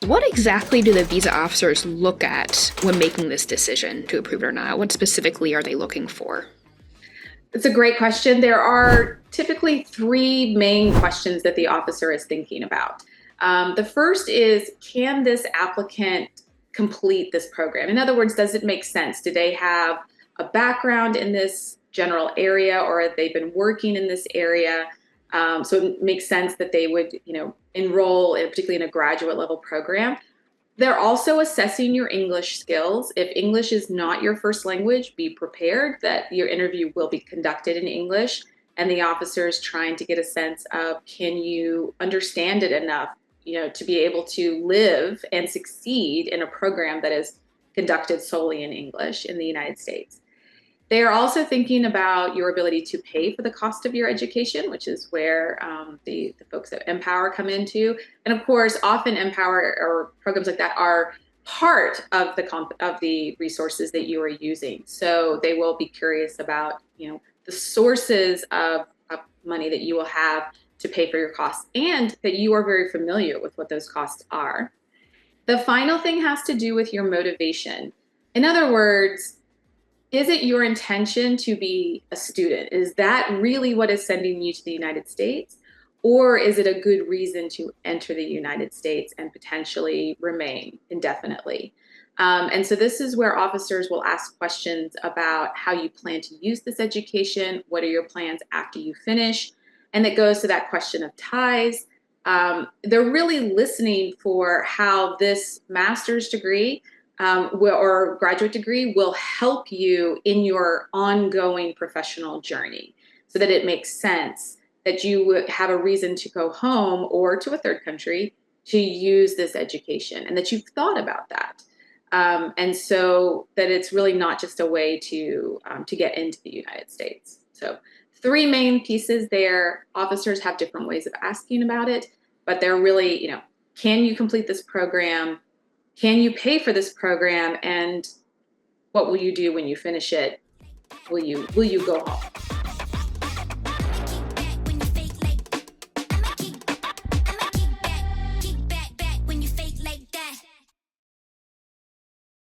What exactly do the visa officers look at when making this decision to approve it or not? What specifically are they looking for? It's a great question. There are typically three main questions that the officer is thinking about. The first is, can this applicant complete this program? In other words, does it make sense? Do they have a background in this general area, or have they been working in this area? So it makes sense that they would, enroll, particularly in a graduate level program. They're also assessing your English skills. If English is not your first language, be prepared that your interview will be conducted in English, and the officer is trying to get a sense of, can you understand it enough, to be able to live and succeed in a program that is conducted solely in English in the United States. They are also thinking about your ability to pay for the cost of your education, which is where the folks at MPOWER come into. And of course, often MPOWER or programs like that are part of the resources that you are using. So they will be curious about, the sources of money that you will have to pay for your costs, and that you are very familiar with what those costs are. The final thing has to do with your motivation. In other words, is it your intention to be a student? Is that really what is sending you to the United States? Or is it a good reason to enter the United States and potentially remain indefinitely? And so this is where officers will ask questions about how you plan to use this education. What are your plans after you finish? And it goes to that question of ties. They're really listening for how this master's degree or graduate degree will help you in your ongoing professional journey, so that it makes sense that you would have a reason to go home or to a third country to use this education, and that you've thought about that. And so that it's really not just a way to get into the United States. So three main pieces there. Officers have different ways of asking about it, but they're really, can you complete this program? Can you pay for this program? And what will you do when you finish it? Will you go home?